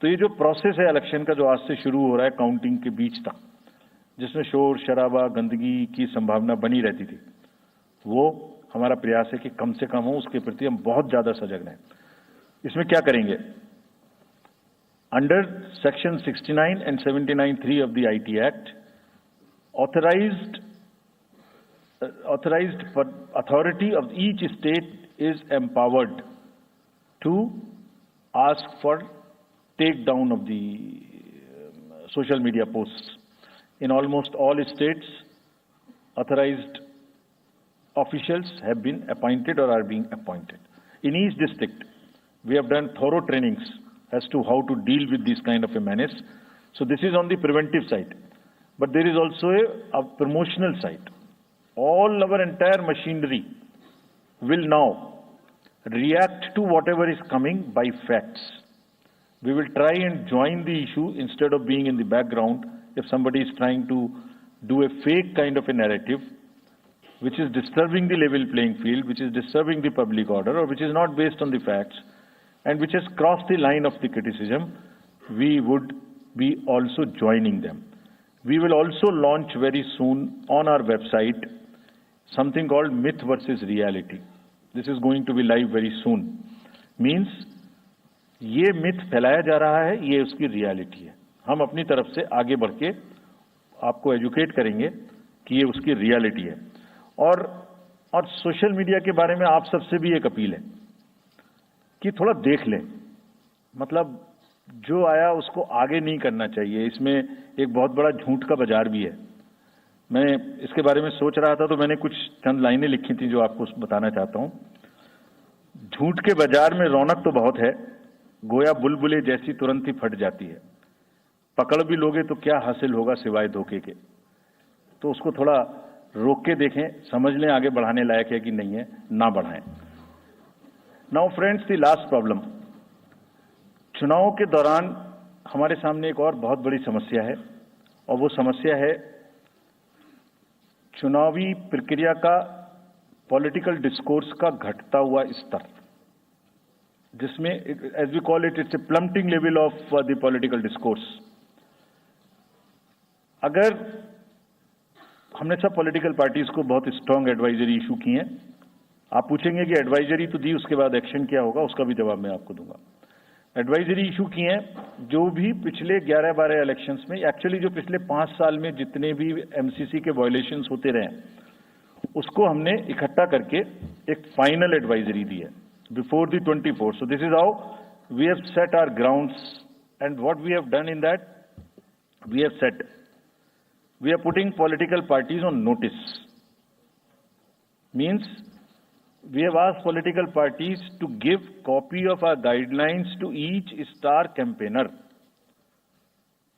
तो ये जो प्रोसेस है इलेक्शन का, जो आज से शुरू हो रहा है काउंटिंग के बीच तक, जिसमें शोर शराबा गंदगी की संभावना बनी रहती थी, वो हमारा प्रयास है कि कम से कम हो, उसके प्रति हम बहुत ज्यादा सजग रहें। इसमें क्या करेंगे? Under section 69 and 79(3) of the IT Act, authorized authority of each state is empowered to ask for takedown of the social media posts. In almost all states, authorized officials have been appointed or are being appointed. In each district, we have done thorough trainings as to how to deal with this kind of a menace. So this is on the preventive side. But there is also a promotional side. All our entire machinery will now react to whatever is coming by facts. We will try and join the issue instead of being in the background. If somebody is trying to do a fake kind of a narrative, which is disturbing the level playing field, which is disturbing the public order, or which is not based on the facts, and which has crossed the line of the criticism, we would be also joining them. We will also launch very soon on our website something called Myth versus Reality. This is going to be live very soon. Means ये myth फैलाया जा रहा है, ये उसकी reality है। हम अपनी तरफ से आगे बढ़ के आपको एजुकेट करेंगे कि ये उसकी रियलिटी है। और सोशल मीडिया के बारे में आप सबसे भी एक अपील है कि थोड़ा देख लें, मतलब जो आया उसको आगे नहीं करना चाहिए। इसमें एक बहुत बड़ा झूठ का बाजार भी है। मैं इसके बारे में सोच रहा था तो मैंने कुछ चंद लाइनें लिखी थी जो आपको बताना चाहता हूं। झूठ के बाजार में रौनक तो बहुत है, गोया बुलबुले जैसी तुरंत ही फट जाती है। पकड़ भी लोगे तो क्या हासिल होगा सिवाय धोखे के। तो उसको थोड़ा रोक के देखें, समझ लें आगे बढ़ाने लायक है कि नहीं है, ना बढ़ाएं। Now friends, the last problem, चुनाव के दौरान हमारे सामने एक और बहुत बड़ी समस्या है, और वो समस्या है चुनावी प्रक्रिया का, पॉलिटिकल डिस्कोर्स का घटता हुआ स्तर, जिसमें as we call it, it's a plummeting level of the political discourse. अगर हमने सब पॉलिटिकल पार्टीज को बहुत स्ट्रांग एडवाइजरी इशू की है, आप पूछेंगे कि एडवाइजरी तो दी, उसके बाद एक्शन क्या होगा, उसका भी जवाब मैं आपको दूंगा। एडवाइजरी इशू की है, जो भी पिछले 11-12 इलेक्शंस में, एक्चुअली जो पिछले 5 साल में जितने भी एमसीसी के वायलेशंस होते रहे, उसको हमने इकट्ठा करके एक फाइनल एडवाइजरी दी है before the 24th। So this is how we have set our grounds, and what we have done in that, we have set, we are putting political parties on notice. Means we have asked political parties to give copy of our guidelines to each star campaigner.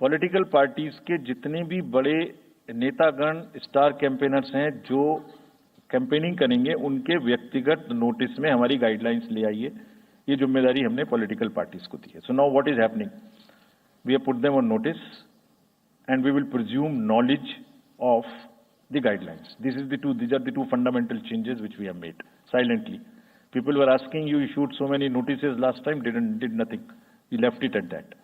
Political parties के जितने भी बड़े नेतागण star campaigners हैं जो campaigning करेंगे, उनके व्यक्तिगत नोटिस में हमारी गाइडलाइंस ले आइए। ये जिम्मेदारी हमने पॉलिटिकल पार्टीज को दी है। So now what is happening, we have put them on notice and we will presume knowledge of the guidelines. These are the two fundamental changes which we have made silently. People were asking, you issued so many notices last time, did nothing. You left it at that.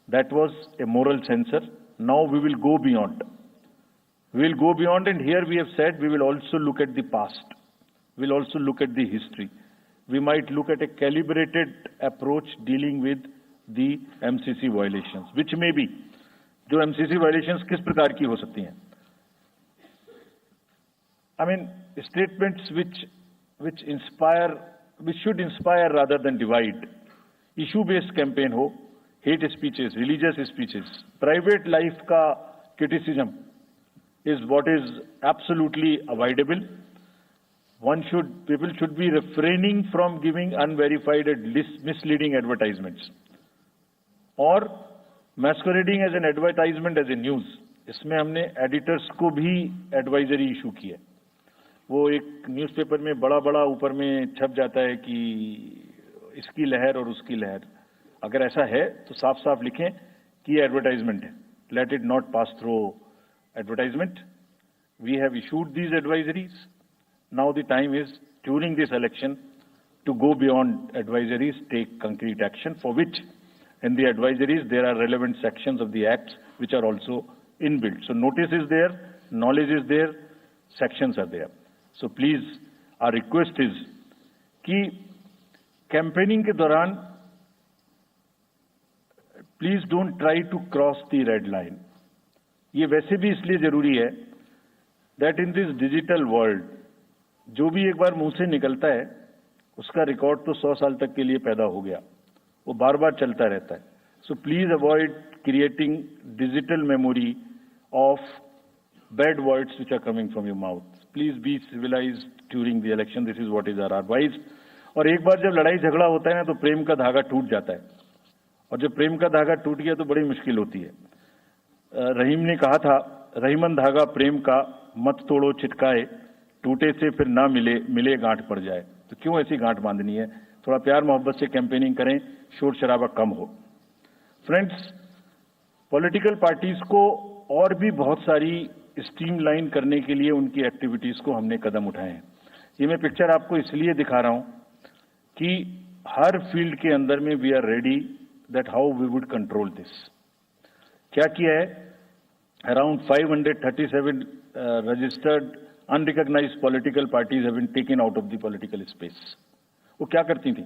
That was a moral censor. Now we will go beyond. We will go beyond, and here we have said we will also look at the past. We will also look at the history. We might look at a calibrated approach dealing with the MCC violations, which may be, जो MCC violations किस प्रकार की हो सकती हैं। I mean statements which should inspire rather than divide, issue based campaign हो, hate speeches, religious speeches, private life का criticism is what is absolutely avoidable. People should be refraining from giving unverified and misleading advertisements, or masquerading as an advertisement as a news. इसमें हमने editors को भी advisory issue की है। वो एक newspaper में बड़ा बड़ा ऊपर में छप जाता है कि इसकी लहर और उसकी लहर। अगर ऐसा है तो साफ साफ लिखें कि ये एडवर्टाइजमेंट है। Let it not pass through advertisement. We have issued these advisories. Now the time is during this election to go beyond advisories, take concrete action, for which In the advisories, there are relevant sections of the acts which are also inbuilt. So notice is there, knowledge is there, sections are there. So please, our request is कि campaigning के दौरान please don't try to cross the red line. ये वैसे भी इसलिए जरूरी है that in this digital world, जो भी एक बार मुंह से निकलता है उसका रिकॉर्ड तो 100 साल तक के लिए पैदा हो गया, वो बार बार चलता रहता है. So please avoid creating digital memory of bad words which are coming from your mouth. Please be civilized during the election. This is what is our advice. और एक बार जब लड़ाई झगड़ा होता है ना तो प्रेम का धागा टूट जाता है, और जब प्रेम का धागा टूट गया तो बड़ी मुश्किल होती है. रहीम ने कहा था, रहीमन धागा प्रेम का मत तोड़ो चिटकाए, टूटे से फिर ना मिले, मिले गांठ पड़ जाए. तो क्यों ऐसी गांठ बांधनी है? थोड़ा प्यार मोहब्बत से कैंपेनिंग करें, शोर शराबा कम हो. फ्रेंड्स, पॉलिटिकल पार्टीज को और भी बहुत सारी स्ट्रीमलाइन करने के लिए उनकी एक्टिविटीज को हमने कदम उठाए हैं. ये मैं पिक्चर आपको इसलिए दिखा रहा हूं कि हर फील्ड के अंदर में we are ready that how we would control this. क्या किया है? Around 537 registered unrecognized political parties have been taken out of the political space. वो क्या करती थी?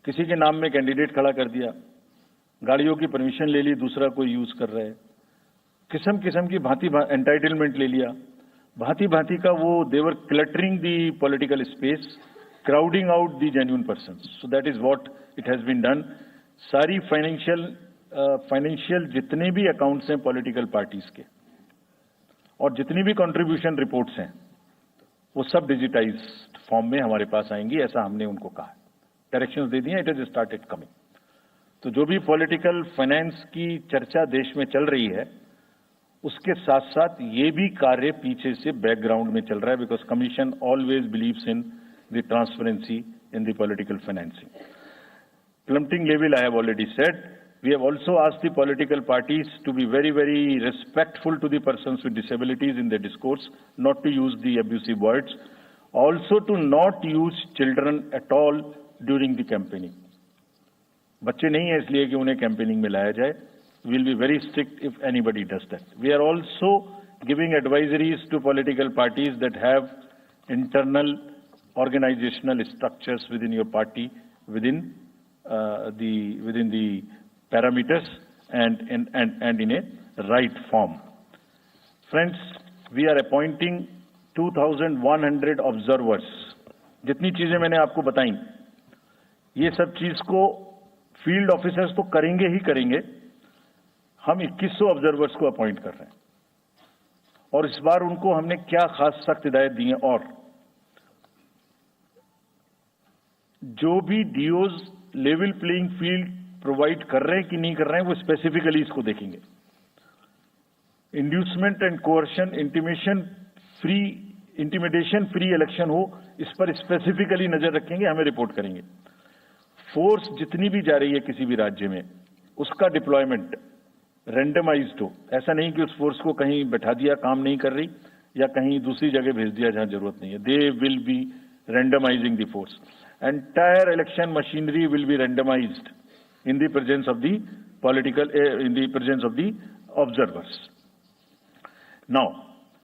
किसी के नाम में कैंडिडेट खड़ा कर दिया, गाड़ियों की परमिशन ले ली, दूसरा कोई यूज कर रहा है, किस्म किस्म की भांति एंटाइटलमेंट ले लिया, भांति भांति का वो they were cluttering the political space, crowding out the genuine persons. So that is what it has been done. सारी फाइनेंशियल जितने भी अकाउंट्स हैं पॉलिटिकल पार्टीज के और जितनी भी कंट्रीब्यूशन रिपोर्ट्स हैं वो सब डिजिटाइज्ड फॉर्म में हमारे पास आएंगी, ऐसा हमने उनको कहा. डायरेक्शंस दे दिए, इट इज स्टार्टेड कमिंग. तो जो भी पॉलिटिकल फाइनेंस की चर्चा देश में चल रही है उसके साथ साथ ये भी कार्य पीछे से बैकग्राउंड में चल रहा है, because commission always believes in the transparency in the political financing. Plumping level, I have already said. We have also asked the political parties to be very, very respectful to the persons with disabilities in their discourse, not to use the abusive words, also to not use children at all during the campaigning. बच्चे नहीं है इसलिए कि उन्हें campaigning में लाया जाए. We will be very strict if anybody does that. We are also giving advisories to political parties that have internal organizational structures within your party, within the parameters and in a right form. Friends, we are appointing 2,100 observers. जितनी चीजें मैंने आपको बताई, ये सब चीज को field officers तो करेंगे ही करेंगे. हम 2100 ऑब्जर्वर्स को अपॉइंट कर रहे हैं और इस बार उनको हमने क्या खास सख्त हिदायत दी है. और जो भी डीओज लेवल प्लेइंग फील्ड प्रोवाइड कर रहे हैं कि नहीं कर रहे हैं वो स्पेसिफिकली इसको देखेंगे. Inducement and coercion, intimidation free election हो, इस पर स्पेसिफिकली नजर रखेंगे, हमें रिपोर्ट करेंगे. फोर्स जितनी भी जा रही है किसी भी राज्य में उसका डिप्लॉयमेंट रेंडमाइज्ड हो. ऐसा नहीं कि उस फोर्स को कहीं बैठा दिया, काम नहीं कर रही, या कहीं दूसरी जगह भेज दिया जहां जरूरत नहीं है. They will be randomizing the force. Entire election machinery will be randomized in the presence of the observers. Now,